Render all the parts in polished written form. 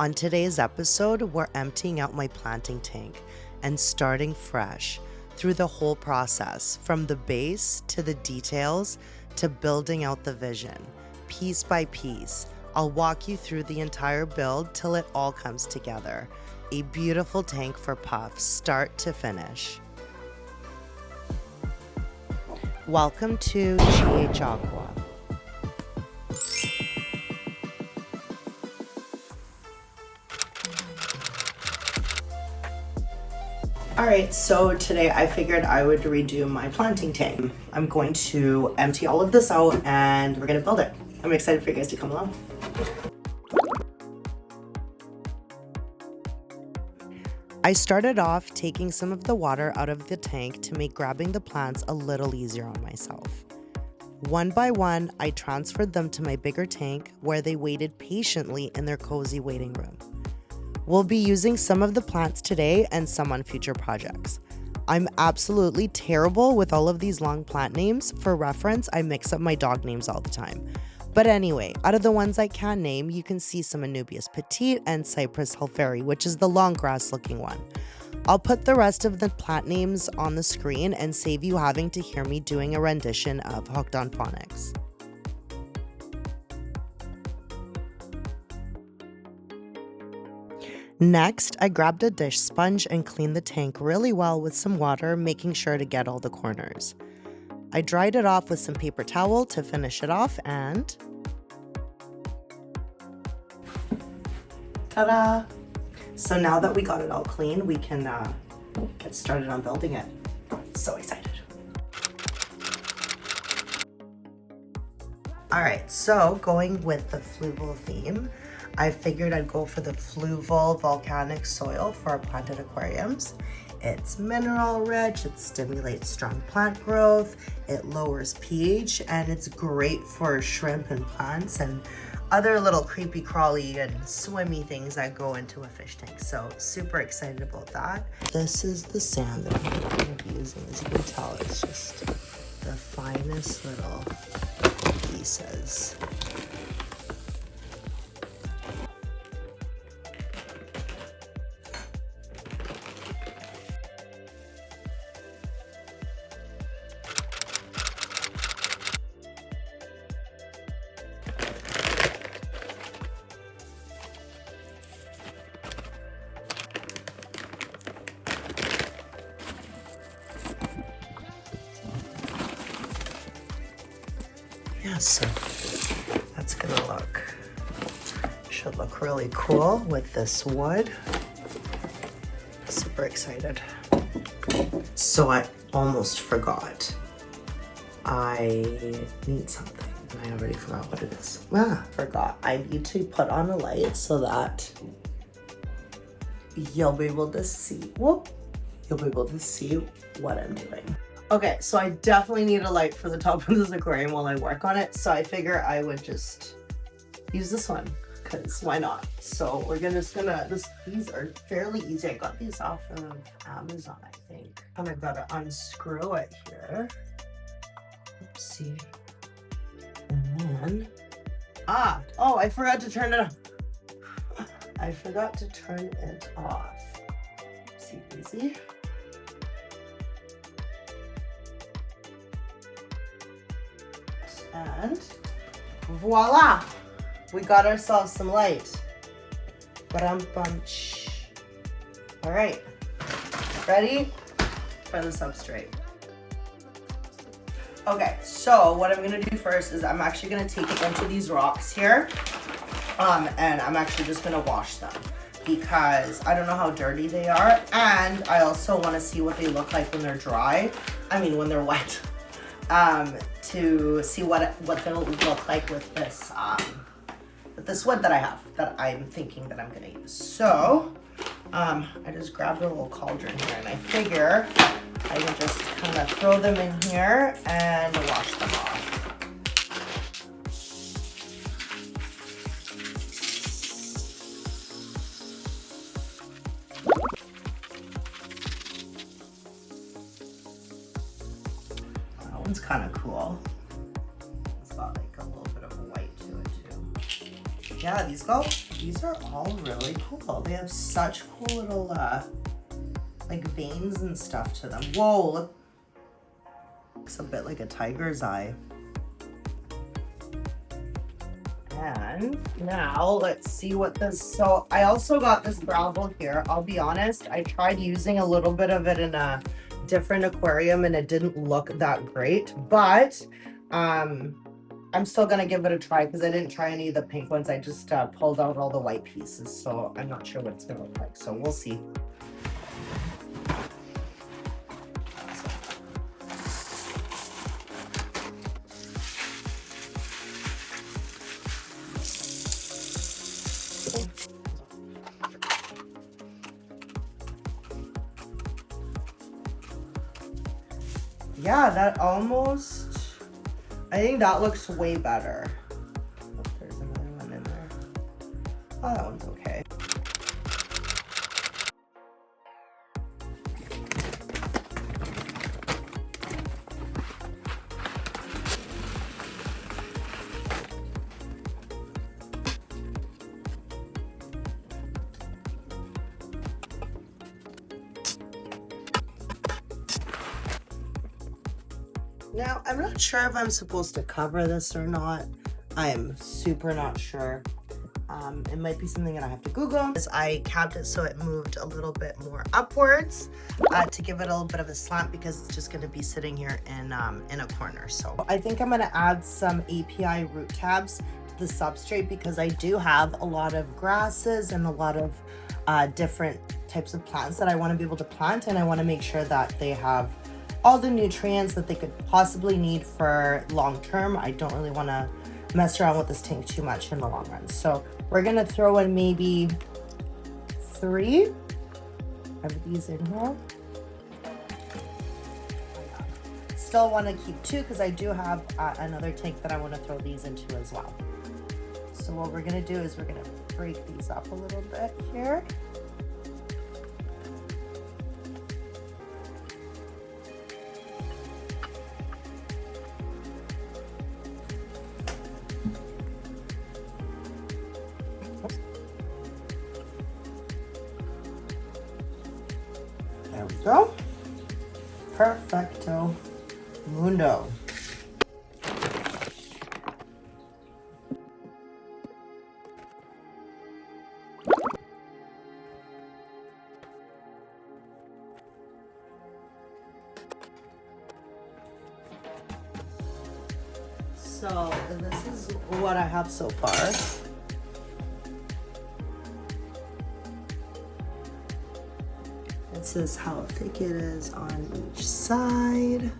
On today's episode, we're emptying out my planting tank and starting fresh through the whole process, from the base to the details to building out the vision. Piece by piece, I'll walk you through the entire build till it all comes together. A beautiful tank for Puff, start to finish. Welcome to GH Aqua. Alright, so today I figured I would redo my planting tank. I'm going to empty all of this out and we're gonna build it. I'm excited for you guys to come along. I started off taking some of the water out of the tank to make grabbing the plants a little easier on myself. One by one, I transferred them to my bigger tank where they waited patiently in their cozy waiting room. We'll be using some of the plants today and some on future projects. I'm absolutely terrible with all of these long plant names. For reference, I mix up my dog names all the time. But anyway, out of the ones I can name, you can see some Anubias Petite and Cypress Halferi, which is the long grass looking one. I'll put the rest of the plant names on the screen and save you having to hear me doing a rendition of Hooked on Phonics. Next, I grabbed a dish sponge and cleaned the tank really well with some water, making sure to get all the corners. I dried it off with some paper towel to finish it off and... ta-da! So now that we got it all clean, we can get started on building it. So excited. Alright, so going with the fluval theme, I figured I'd go for the fluval volcanic soil for our planted aquariums. It's mineral rich, it stimulates strong plant growth, it lowers pH, and it's great for shrimp and plants and other little creepy crawly and swimmy things that go into a fish tank. So super excited about that. This is the sand that I'm going to be using. As you can tell, it's just the finest little pieces. Yeah, so that's gonna should look really cool with this wood. Super excited. So I almost forgot. I need something and I already forgot what it is. Forgot. I need to put on a light so that you'll be able to see. You'll be able to see what I'm doing. Okay, so I definitely need a light for the top of this aquarium while I work on it. So I figure I would just use this one, because why not? So we're these are fairly easy. I got these off of Amazon, I think. And I've got to unscrew it here. Oopsie. And then, oh, I forgot to turn it off. I forgot to turn it off. Oopsie daisy. And voila, we got ourselves some light. Ba-dum-bum-ch. All right, ready for the substrate. Okay, so what I'm gonna do first is I'm actually gonna take a bunch of these rocks here, and I'm actually just gonna wash them because I don't know how dirty they are, and I also want to see what they look like when they're dry. I mean, when they're wet. To see what they'll look like with this wood that I have, that I'm thinking that I'm gonna use. So, I just grabbed a little cauldron here and I figure I can just kind of throw them in here and wash them off. That one's kind of cool. It's got like a little bit of white to it too. Yeah, these go These are all really cool. They have such cool little like veins and stuff to them. Whoa, look. Looks a bit like a tiger's eye. And now let's see what this, so I also got this gravel here. I'll be honest, I tried using a little bit of it in a different aquarium and it didn't look that great, but I'm still gonna give it a try because I didn't try any of the pink ones. I just pulled out all the white pieces, so I'm not sure what it's gonna look like, so we'll see. Yeah, that almost, I think that looks way better. Oh, there's another one in there. Oh, that one's okay. Now, I'm not sure if I'm supposed to cover this or not. I'm super not sure. It might be something that I have to Google. I capped it so it moved a little bit more upwards to give it a little bit of a slant because it's just going to be sitting here in a corner. So I think I'm going to add some API root tabs to the substrate because I do have a lot of grasses and a lot of different types of plants that I want to be able to plant, and I want to make sure that they have all the nutrients that they could possibly need for long term. I don't really want to mess around with this tank too much in the long run. So we're gonna throw in maybe 3 of these in here. Still want to keep 2 because I do have another tank that I want to throw these into as well. So what we're gonna do is we're gonna break these up a little bit here. There we go. Perfecto mundo. So this is what I have so far. This is how thick it is on each side.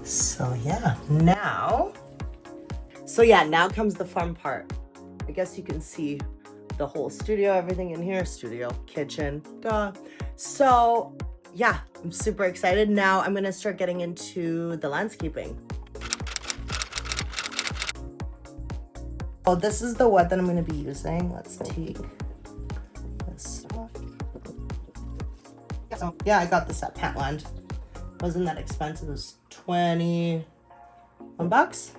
So yeah, now comes the fun part. I guess you can see the whole studio, everything in here, studio, kitchen, duh. So yeah, I'm super excited. Now I'm gonna start getting into the landscaping. So this is the wood that I'm going to be using. Let's take this off. So yeah, I got this at Pentland. Wasn't that expensive. It was 21 bucks.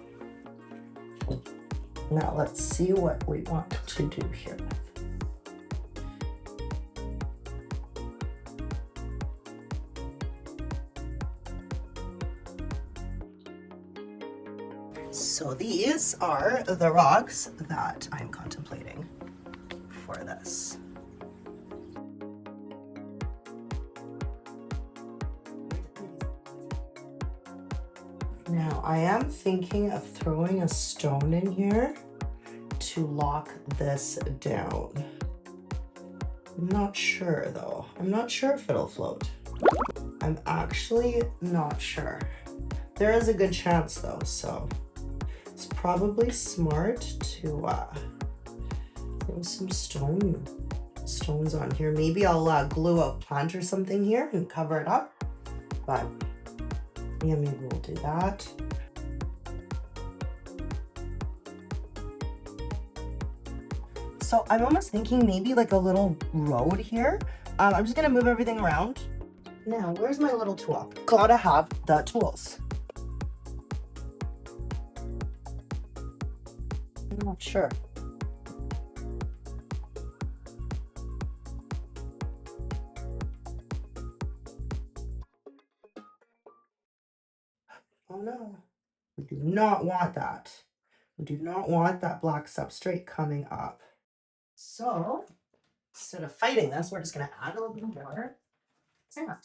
Now let's see what we want to do here. So these are the rocks that I'm contemplating for this. Now I am thinking of throwing a stone in here to lock this down. I'm not sure though. I'm not sure if it'll float. I'm actually not sure. There is a good chance though, so it's probably smart to throw some stones on here. Maybe I'll glue a plant or something here and cover it up. But yeah, maybe we'll do that. So I'm almost thinking maybe like a little road here. I'm just gonna move everything around. Now, where's my little tool? Gotta have the tools. I'm not sure. Oh no, we do not want that. We do not want that black substrate coming up. So instead of fighting this, we're just gonna add a little bit more sand.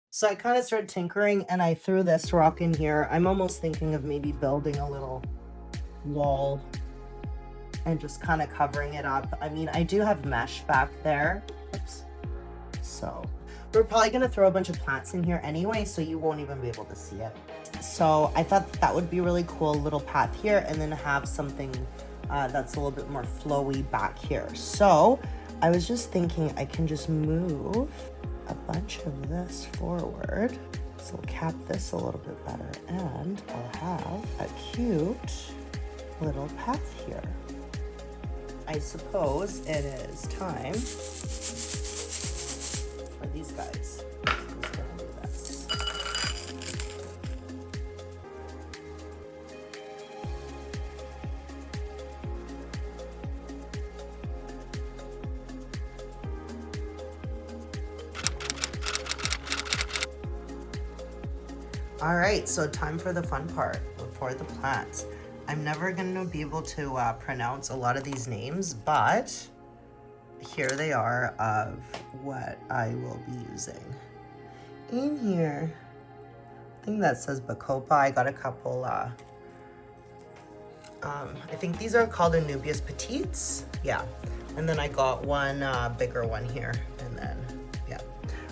So I kind of started tinkering and I threw this rock in here. I'm almost thinking of maybe building a little wall and just kind of covering it up. I mean, I do have mesh back there. Oops. So we're probably gonna throw a bunch of plants in here anyway, so you won't even be able to see it. So I thought that would be really cool, little path here, and then have something that's a little bit more flowy back here. So I was just thinking I can just move a bunch of this forward. So we'll cap this a little bit better, and I'll have a cute little path here. I suppose it is time for these guys. Who's gonna do this? All right, so time for the fun part, for the plants. I'm never gonna be able to pronounce a lot of these names, but here they are of what I will be using. In here, I think that says Bacopa. I got a couple, I think these are called Anubias Petites. Yeah, and then I got one bigger one here, and then, yeah.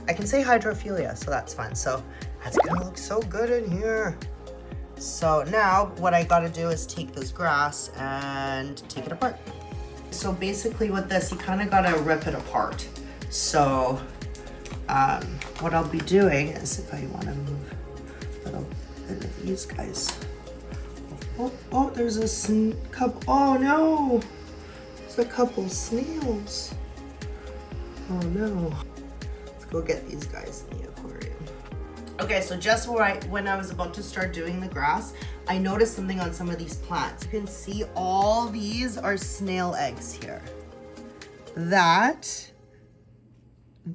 I can say Hydrophilia, so that's fun. So that's gonna look so good in here. So now what I gotta do is take this grass and take it apart. So basically with this, you kind of gotta rip it apart. So what I'll be doing is, if I wanna move a little bit of these guys. Oh, there's a couple, oh no! There's a couple snails. Oh no. Let's go get these guys in the aquarium. Okay, so just when I was about to start doing the grass, I noticed something on some of these plants. You can see all these are snail eggs here.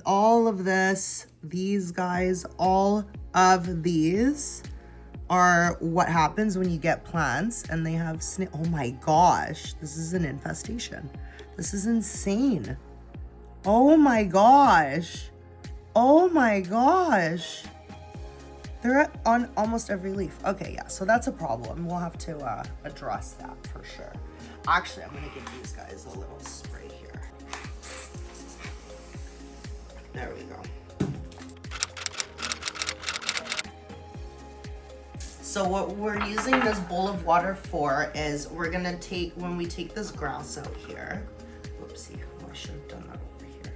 All of this, these guys, all of these are what happens when you get plants and they have snail. Oh my gosh, this is an infestation. This is insane. Oh my gosh. Oh my gosh. They're on almost every leaf. Okay, yeah, so that's a problem. We'll have to address that for sure. Actually, I'm gonna give these guys a little spray here. There we go. So what we're using this bowl of water for is we're gonna take, when we take this grass out here, whoopsie, I should have done that over here.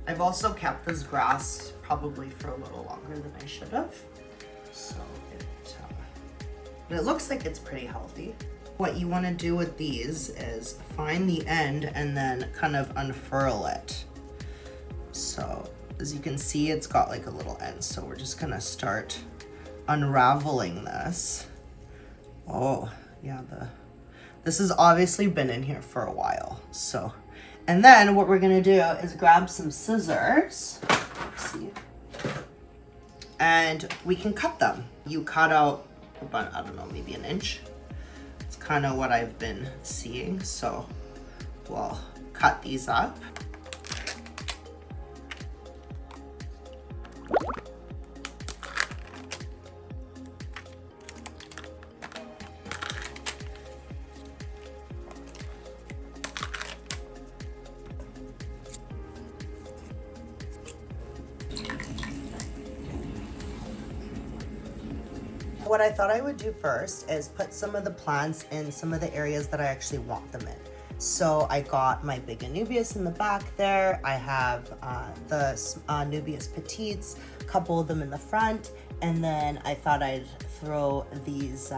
I've also kept this grass probably for a little longer than I should have. So but it looks like it's pretty healthy. What you want to do with these is find the end and then kind of unfurl it. So as you can see, it's got like a little end. So we're just gonna start unraveling this. Oh yeah, this has obviously been in here for a while. So, and then what we're gonna do is grab some scissors. See, and we can cut them. You cut out about, I don't know, maybe an inch. It's kind of what I've been seeing. So we'll cut these up. What I thought I would do first is put some of the plants in some of the areas that I actually want them in. So I got my big Anubias in the back there. I have the Anubias Petites, a couple of them in the front. And then I thought I'd throw these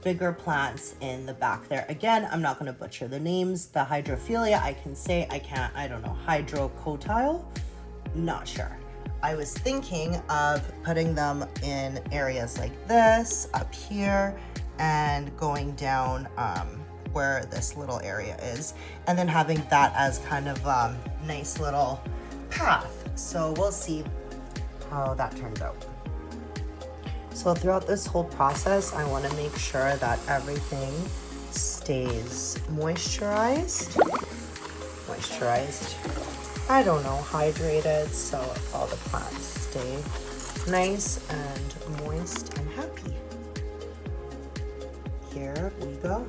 bigger plants in the back there. Again, I'm not gonna butcher the names. The Hydrophilia, I can say, I don't know, Hydrocotyle? Not sure. I was thinking of putting them in areas like this, up here, and going down where this little area is, and then having that as kind of nice little path. So we'll see how that turns out. So throughout this whole process, I want to make sure that everything stays moisturized, I don't know, hydrated, so all the plants stay nice and moist and happy. Here we go.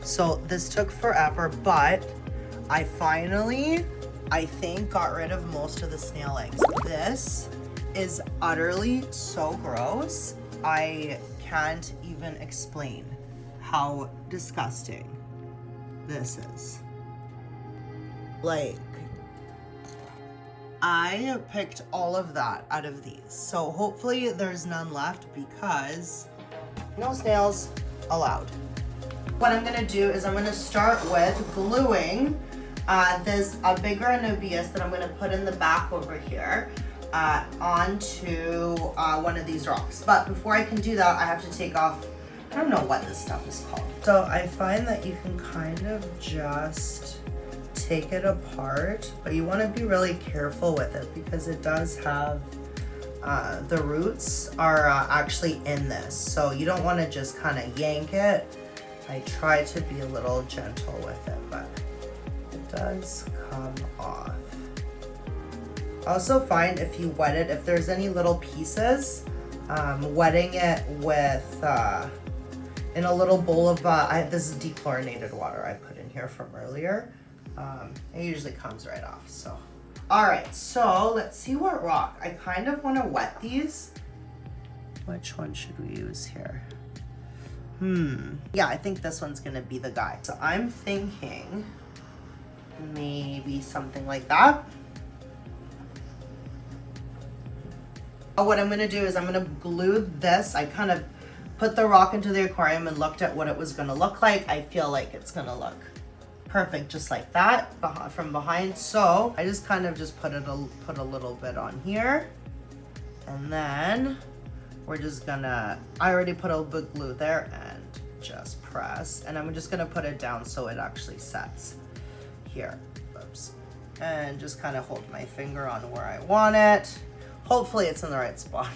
So this took forever, but I finally, I think, got rid of most of the snail eggs. This is utterly so gross. I can't even explain how disgusting this is. Like, I picked all of that out of these. So hopefully there's none left because no snails allowed. What I'm gonna do is I'm gonna start with gluing this bigger Anubias that I'm gonna put in the back over here onto one of these rocks. But before I can do that, I have to take off, I don't know what this stuff is called. So I find that you can kind of just take it apart, but you wanna be really careful with it because it does have, the roots are actually in this. So you don't wanna just kind of yank it. I try to be a little gentle with it, but it does come off. I also find if you wet it, if there's any little pieces, wetting it with, in a little bowl of, this is dechlorinated water I put in here from earlier. It usually comes right off, so. All right, so let's see what rock. I kind of want to wet these. Which one should we use here? Yeah, I think this one's gonna be the guy. So I'm thinking maybe something like that. What I'm gonna do is I'm gonna glue this. I kind of put the rock into the aquarium and looked at what it was gonna look like. I feel like it's gonna look perfect just like that from behind. So I just kind of just put a little bit on here, and then we're just gonna, I already put a big glue there and just press, and I'm just gonna put it down so it actually sets here. Oops. And just kind of hold my finger on where I want it. Hopefully it's in the right spot.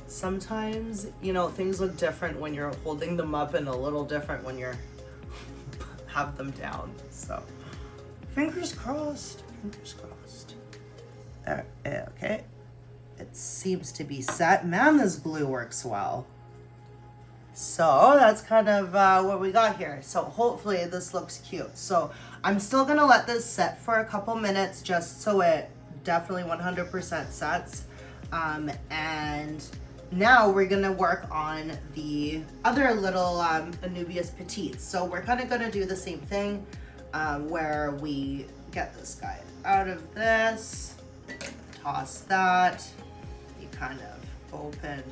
Sometimes, you know, things look different when you're holding them up and a little different when you're have them down. So fingers crossed, fingers crossed. There, okay. It seems to be set. Man, this glue works well. So that's kind of what we got here. So hopefully this looks cute. So I'm still gonna let this set for a couple minutes just so it definitely 100% sets. And now we're gonna work on the other little Anubias petites. So we're kind of gonna do the same thing where we get this guy out of this, toss that, you kind of open.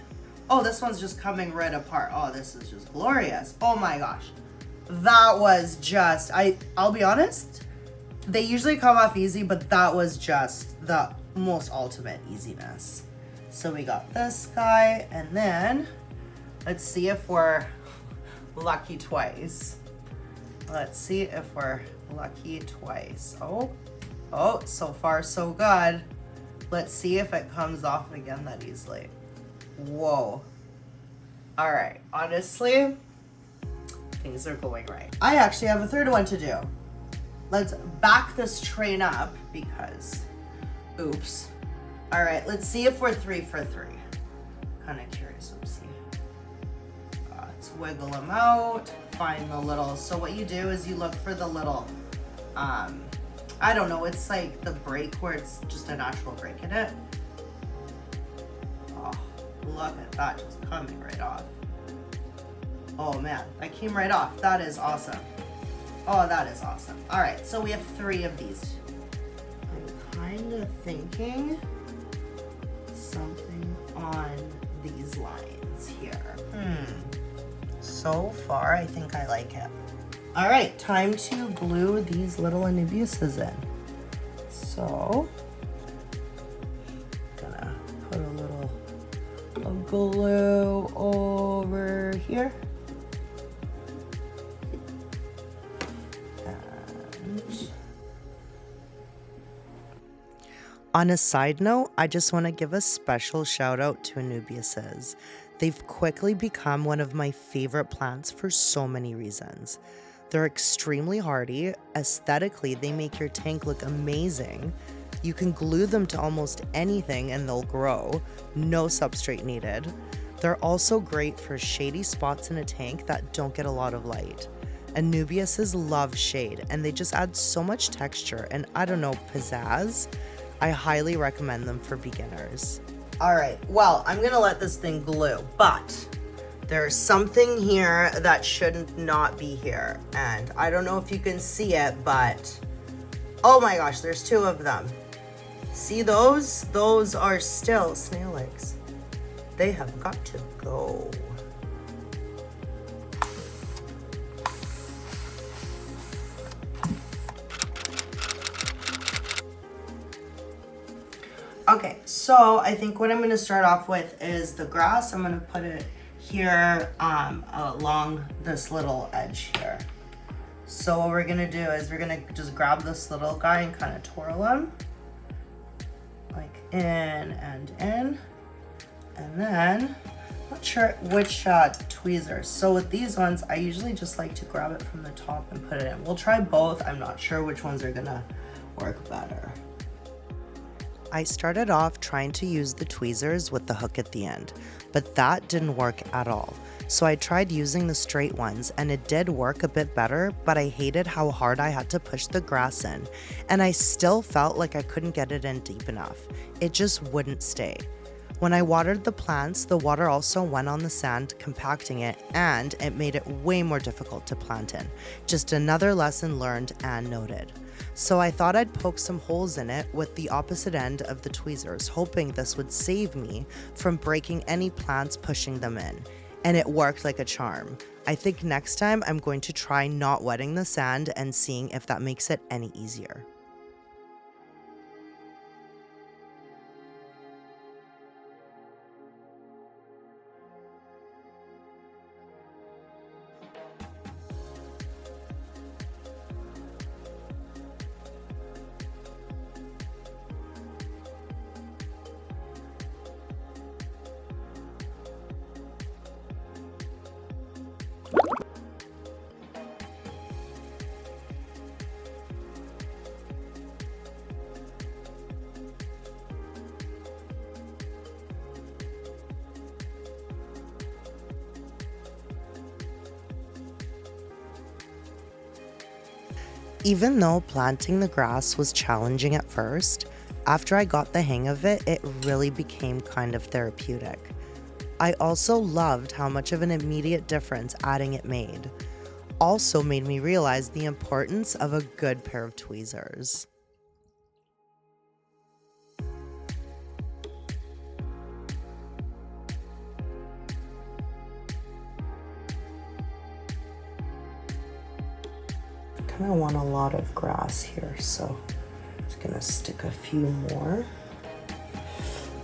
Oh, this one's just coming right apart. Oh, this is just glorious. Oh my gosh. That was just, I'll be honest, they usually come off easy, but that was just the most ultimate easiness. So we got this guy, and then let's see if we're lucky twice. Let's see if we're lucky twice. Oh, so far so good. Let's see if it comes off again that easily. Whoa. All right, honestly, things are going right. I actually have a third one to do. Let's back this train up because, oops. All right, let's see if we're 3 for 3. Kind of curious, oopsie. Let's wiggle them out, find the little, so what you do is you look for the little, I don't know, it's like the break where it's just a natural break in it. Oh, look at that just coming right off. Oh man, that came right off. That is awesome. Oh, that is awesome. All right, so we have 3 of these. I'm kind of thinking something on these lines here. So far, I think I like it. All right, time to glue these little anubiases in. So, gonna put a little of glue over here. And on a side note, I just want to give a special shout out to anubiases. They've quickly become one of my favorite plants for so many reasons. They're extremely hardy. Aesthetically, they make your tank look amazing. You can glue them to almost anything and they'll grow. No substrate needed. They're also great for shady spots in a tank that don't get a lot of light. Anubiases love shade and they just add so much texture and, I don't know, pizzazz. I highly recommend them for beginners. All right, well, I'm gonna let this thing glue, but there's something here that shouldn't not be here. And I don't know if you can see it, but oh my gosh, there's two of them. See those? Those are still snail eggs. They have got to go. Okay, so I think what I'm gonna start off with is the grass. I'm gonna put it here along this little edge here. So what we're gonna do is we're gonna just grab this little guy and kind of twirl him. Like in and in. And then, not sure which tweezers. So with these ones, I usually just like to grab it from the top and put it in. We'll try both. I'm not sure which ones are gonna work better. I started off trying to use the tweezers with the hook at the end, but that didn't work at all. So I tried using the straight ones and it did work a bit better, but I hated how hard I had to push the grass in, and I still felt like I couldn't get it in deep enough. It just wouldn't stay. When I watered the plants, the water also went on the sand, compacting it, and it made it way more difficult to plant in. Just another lesson learned and noted. So I thought I'd poke some holes in it with the opposite end of the tweezers, hoping this would save me from breaking any plants pushing them in. And it worked like a charm. I think next time I'm going to try not wetting the sand and seeing if that makes it any easier. Even though planting the grass was challenging at first, after I got the hang of it, it really became kind of therapeutic. I also loved how much of an immediate difference adding it made. Also made me realize the importance of a good pair of tweezers. I kind of want a lot of grass here, so I'm just gonna stick a few more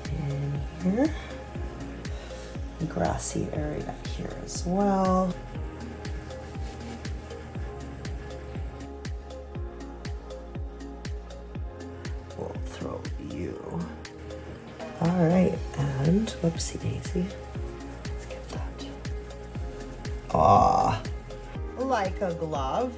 in here. Grassy area here as well. We'll throw you. All right, and whoopsie daisy. Let's get that. Ah, like a glove.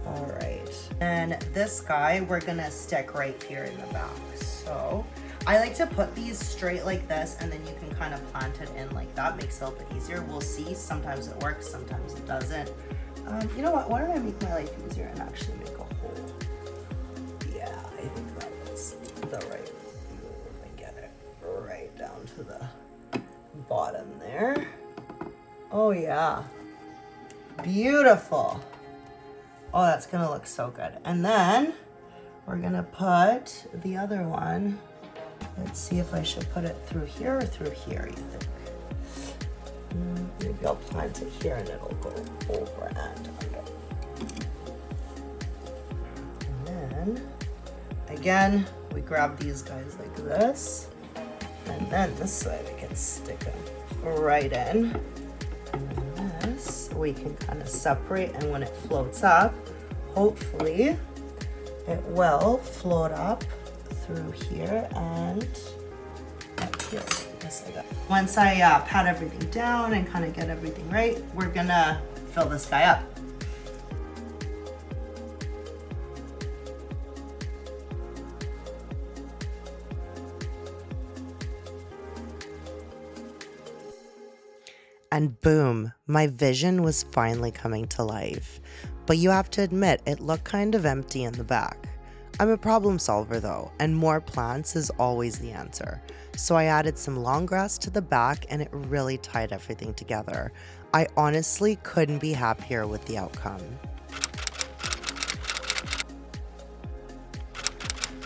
All right, and this guy we're gonna stick right here in the back. So I like to put these straight like this, and then you can kind of plant it in like that. Makes it a little bit easier. We'll see. Sometimes it works, sometimes it doesn't. You know what? Why don't I make my life easier and actually make a hole? Yeah, I think that was the right move. And get it right down to the bottom there. Oh yeah, beautiful. Oh, that's gonna look so good. And then we're gonna put the other one. Let's see if I should put it through here or through here, you think? maybe I'll plant it here and it'll go over and under. And then, again, we grab these guys like this. And then this side we can stick them right in. And this we can kind of separate, and when it floats up, hopefully it will float up through here and up here, just like that. Once I pat everything down and kind of get everything right, we're gonna fill this guy up. And boom, my vision was finally coming to life. But you have to admit, it looked kind of empty in the back. I'm a problem solver though, and more plants is always the answer. So I added some long grass to the back and it really tied everything together. I honestly couldn't be happier with the outcome.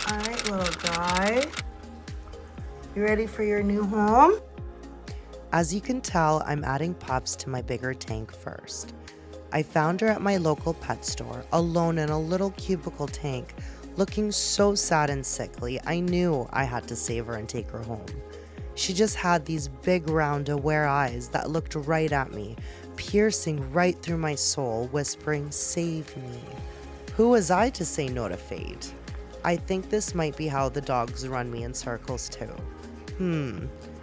All right, little guy, you ready for your new home? As you can tell, I'm adding Puffs to my bigger tank first. I found her at my local pet store, alone in a little cubicle tank, looking so sad and sickly. I knew I had to save her and take her home. She just had these big round aware eyes that looked right at me, piercing right through my soul, whispering, "Save me." Who was I to say no to fate? I think this might be how the dogs run me in circles too.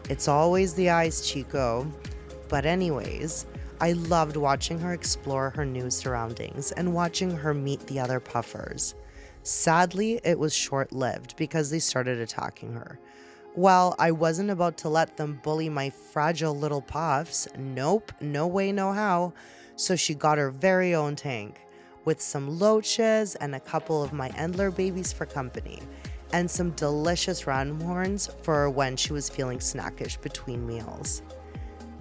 It's always the eyes, Chico. But anyways, I loved watching her explore her new surroundings and watching her meet the other puffers. Sadly, it was short-lived because they started attacking her. Well, I wasn't about to let them bully my fragile little puffs. Nope, no way, no how. So she got her very own tank with some loaches and a couple of my Endler babies for company, and some delicious random horns for when she was feeling snackish between meals.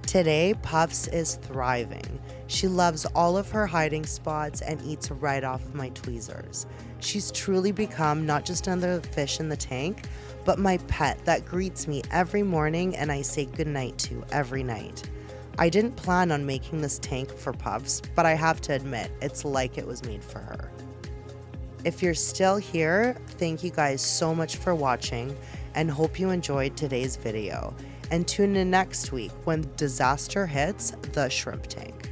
Today, Puffs is thriving. She loves all of her hiding spots and eats right off of my tweezers. She's truly become not just another fish in the tank, but my pet that greets me every morning and I say goodnight to every night. I didn't plan on making this tank for Puffs, but I have to admit, it's like it was made for her. If you're still here, thank you guys so much for watching and hope you enjoyed today's video. And tune in next week when disaster hits the shrimp tank.